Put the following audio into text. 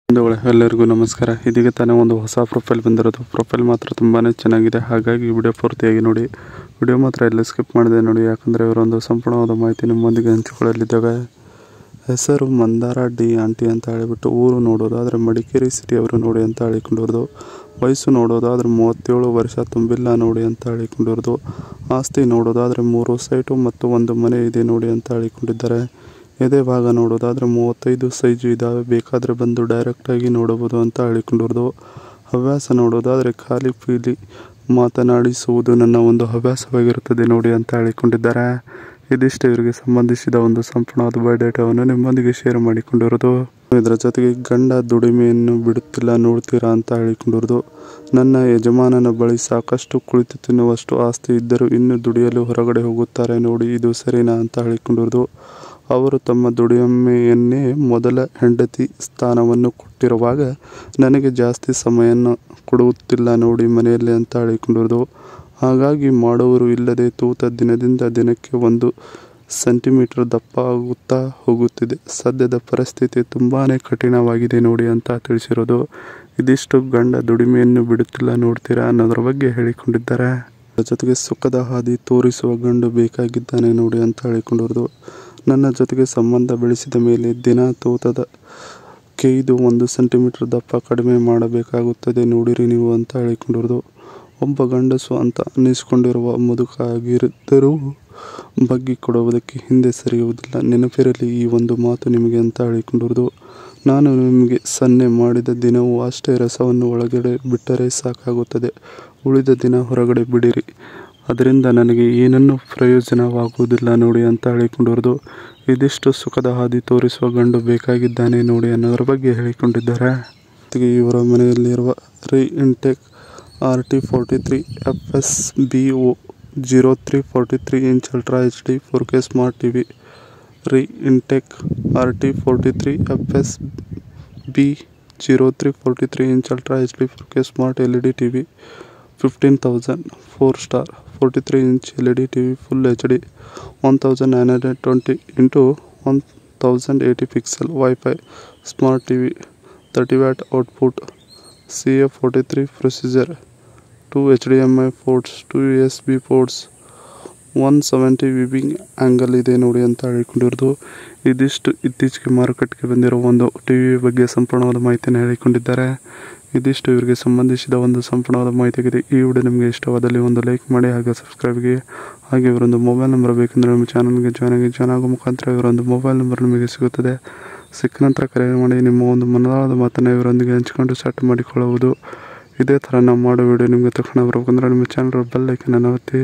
ಬಂಧುಗಳೇ ಎಲ್ಲರಿಗೂ ನಮಸ್ಕಾರ. ಇದೀಗ ತಾನೇ ಒಂದು ಹೊಸ ಪ್ರೊಫೈಲ್ ಬಂದಿರೋದು. ಪ್ರೊಫೈಲ್ ಮಾತ್ರ ತುಂಬಾ ಚೆನ್ನಾಗಿದೆ, ಹಾಗಾಗಿ ವಿಡಿಯೋ ಪೂರ್ತಿಯಾಗಿ ನೋಡಿ. ವಿಡಿಯೋ ಮಾತ್ರ ಎಲ್ಲ ಸ್ಕಿಪ್ ಮಾಡಿದೆ ನೋಡಿ, ಯಾಕಂದರೆ ಇವರೊಂದು ಸಂಪೂರ್ಣವಾದ ಮಾಹಿತಿ ನಿಮ್ಮೊಂದಿಗೆ ಹಂಚಿಕೊಳ್ಳಲಿದ್ದಾವೆ. ಹೆಸರು ಮಂದಾರ ಡಿ ಆಂಟಿ ಅಂತ ಹೇಳಿಬಿಟ್ಟು, ಊರು ನೋಡೋದಾದರೆ ಮಡಿಕೇರಿ ಸಿಟಿ ಅವರು ನೋಡಿ ಅಂತ ಹೇಳಿಕೊಂಡಿರೋದು. ವಯಸ್ಸು ನೋಡೋದಾದರೆ 37 ವರ್ಷ ತುಂಬಿಲ್ಲ ನೋಡಿ ಅಂತ ಹೇಳಿಕೊಂಡಿರೋದು. ಆಸ್ತಿ ನೋಡೋದಾದರೆ 3 ಸೈಟು ಮತ್ತು 1 ಮನೆ ಇದೆ ನೋಡಿ ಅಂತ ಹೇಳಿಕೊಂಡಿದ್ದಾರೆ. ಎದೆ ಭಾಗ ನೋಡೋದಾದರೆ 35 ಸೈಜು ಇದ್ದಾವೆ, ಬೇಕಾದರೆ ಬಂದು ಡೈರೆಕ್ಟಾಗಿ ನೋಡಬಹುದು ಅಂತ ಹೇಳಿಕೊಂಡಿರೋದು. ಹವ್ಯಾಸ ನೋಡೋದಾದರೆ ಖಾಲಿ ಪೀಲಿ ಮಾತನಾಡಿಸುವುದು ನನ್ನ ಒಂದು ಹವ್ಯಾಸವಾಗಿರುತ್ತದೆ ನೋಡಿ ಅಂತ ಹೇಳಿಕೊಂಡಿದ್ದಾರೆ. ಇದಿಷ್ಟು ಇವರಿಗೆ ಸಂಬಂಧಿಸಿದ ಒಂದು ಸಂಪೂರ್ಣವಾದ ಬಯೋಡೇಟಾವನ್ನು ನಿಮ್ಮೊಂದಿಗೆ ಶೇರ್ ಮಾಡಿಕೊಂಡಿರೋದು. ಇದರ ಜೊತೆಗೆ ಗಂಡ ದುಡಿಮೆಯನ್ನು ಬಿಡುತ್ತಿಲ್ಲ ನೋಡ್ತೀರಾ ಅಂತ ಹೇಳಿಕೊಂಡಿರೋದು. ನನ್ನ ಯಜಮಾನನ ಬಳಿ ಸಾಕಷ್ಟು ಕುಳಿತು ತಿನ್ನುವಷ್ಟು ಆಸ್ತಿ ಇದ್ದರೂ ಇನ್ನೂ ದುಡಿಯಲು ಹೊರಗಡೆ ಹೋಗುತ್ತಾರೆ ನೋಡಿ, ಇದು ಸರಿನಾ ಅಂತ ಹೇಳಿಕೊಂಡಿರೋದು. ಅವರು ತಮ್ಮ ದುಡಿಮೆಯನ್ನೇ ಮೊದಲ ಹೆಂಡತಿ ಸ್ಥಾನವನ್ನು ಕೊಟ್ಟಿರುವಾಗ ನನಗೆ ಜಾಸ್ತಿ ಸಮಯವನ್ನು ಕೊಡುತ್ತಿಲ್ಲ ನೋಡಿ ಮನೆಯಲ್ಲಿ ಅಂತ ಹೇಳಿಕೊಂಡಿರೋದು. ಹಾಗಾಗಿ ಮಾಡುವರು ಇಲ್ಲದೆ ತೂತ ದಿನದಿಂದ ದಿನಕ್ಕೆ 1 ಸೆಂಟಿಮೀಟರ್ ದಪ್ಪ ಆಗುತ್ತಾ ಹೋಗುತ್ತಿದೆ. ಸದ್ಯದ ಪರಿಸ್ಥಿತಿ ತುಂಬಾ ಕಠಿಣವಾಗಿದೆ ನೋಡಿ ಅಂತ ತಿಳಿಸಿರೋದು. ಇದಿಷ್ಟು ಗಂಡ ದುಡಿಮೆಯನ್ನು ಬಿಡುತ್ತಿಲ್ಲ ನೋಡ್ತೀರಾ ಅನ್ನೋದ್ರ ಬಗ್ಗೆ ಹೇಳಿಕೊಂಡಿದ್ದಾರೆ. ಜೊತೆಗೆ ಸುಖದ ಹಾದಿ ತೋರಿಸುವ ಗಂಡು ಬೇಕಾಗಿದ್ದಾನೆ ನೋಡಿ ಅಂತ ಹೇಳಿಕೊಂಡಿರೋದು. ನನ್ನ ಜೊತೆಗೆ ಸಂಬಂಧ ಬೆಳೆಸಿದ ಮೇಲೆ ದಿನ ತೂತದ ಕೆಯ್ದು 1 ಸೆಂಟಿಮೀಟರ್ ದಪ್ಪ ಕಡಿಮೆ ಮಾಡಬೇಕಾಗುತ್ತದೆ ನೋಡಿರಿ ನೀವು ಅಂತ ಹೇಳಿಕೊಂಡಿರೋದು. ಒಬ್ಬ ಗಂಡಸು ಅಂತ ಅನ್ನಿಸಿಕೊಂಡಿರುವ ಮುದುಕ ಆಗಿದ್ದರೂ ಬಗ್ಗಿ ಕೊಡುವುದಕ್ಕೆ ಹಿಂದೆ ಸರಿಯುವುದಿಲ್ಲ. ನೆನಪಿರಲಿ ಈ ಒಂದು ಮಾತು ನಿಮಗೆ ಅಂತ ಹೇಳಿಕೊಂಡಿರೋದು. ನಾನು ನಿಮಗೆ ಸನ್ನೆ ಮಾಡಿದ ದಿನವೂ ಅಷ್ಟೇ ರಸವನ್ನು ಒಳಗಡೆ ಬಿಟ್ಟರೆ ಸಾಕಾಗುತ್ತದೆ, ಉಳಿದ ದಿನ ಹೊರಗಡೆ ಬಿಡಿರಿ, ಅದರಿಂದ ನನಗೆ ಏನನ್ನೂ ಪ್ರಯೋಜನವಾಗುವುದಿಲ್ಲ ನೋಡಿ ಅಂತ ಹೇಳಿಕೊಂಡಿರೋದು. ಇದಿಷ್ಟು ಸುಖದ ಹಾದಿ ತೋರಿಸುವ ಗಂಡು ಬೇಕಾಗಿದ್ದಾನೆ ನೋಡಿ ಅನ್ನೋದ್ರ ಬಗ್ಗೆ ಹೇಳಿಕೊಂಡಿದ್ದಾರೆ. ಜೊತೆಗೆ ಇವರ ಮನೆಯಲ್ಲಿರುವ Reintech RT43 FSBO 0343 inch ultra HD 4K smart TV. Reintech RT43 FSB 0343 inch ultra HD 4K smart LED TV 15,000. 4 star 43 inch LED TV full HD 1920 × 1080 pixel WiFi smart TV 30 watt output CA43 procedure 2 HDMI ports 2 USB ports 170 viewing angle ಇದೆ ನೋಡಿ ಅಂತ ಹೇಳಿಕೊಂಡಿರೋದು. ಇದಿಷ್ಟು ಇತ್ತೀಚೆಗೆ ಮಾರುಕಟ್ಟೆಗೆ ಬಂದಿರೋ ಒಂದು TV ಬಗ್ಗೆ ಸಂಪೂರ್ಣವಾದ ಮಾಹಿತಿಯನ್ನು ಹೇಳಿಕೊಂಡಿದ್ದಾರೆ. ಇದಿಷ್ಟು ಇವರಿಗೆ ಸಂಬಂಧಿಸಿದ ಒಂದು ಸಂಪೂರ್ಣವಾದ ಮಾಹಿತಿಯಾಗಿದೆ. ಈ ವಿಡಿಯೋ ನಿಮಗೆ ಇಷ್ಟವಾದಲ್ಲಿ ಒಂದು ಲೈಕ್ ಮಾಡಿ, ಹಾಗೆ ಸಬ್ಸ್ಕ್ರೈಬ್ಗೆ, ಹಾಗೆ ಇವರೊಂದು ಮೊಬೈಲ್ ನಂಬರ್ ಬೇಕೆಂದರೆ ನಮ್ಮ ಚಾನಲ್ಗೆ ಜಾಯ್ನ್ ಆಗೋ ಮುಖಾಂತರ ಇವರೊಂದು ಮೊಬೈಲ್ ನಂಬರ್ ನಿಮಗೆ ಸಿಗುತ್ತದೆ. ಸಿಕ್ಕ ನಂತರ ಕರೆ ಮಾಡಿ ನಿಮ್ಮ ಒಂದು ಮನದಾಳದ ಮಾತನ್ನು ಇವರೊಂದಿಗೆ ಹಂಚಿಕೊಂಡು ಸೆಟ್ ಮಾಡಿಕೊಳ್ಳುವುದು. ಇದೇ ಥರ ನಾವು ಮಾಡೋ ವಿಡಿಯೋ ನಿಮಗೆ ತಕ್ಷಣ ಬರಬೇಕಂದ್ರೆ ನಿಮ್ಮ ಚಾನಲ್ ಬೆಲ್ ಐಕನನ್ನು ಒತ್ತಿ.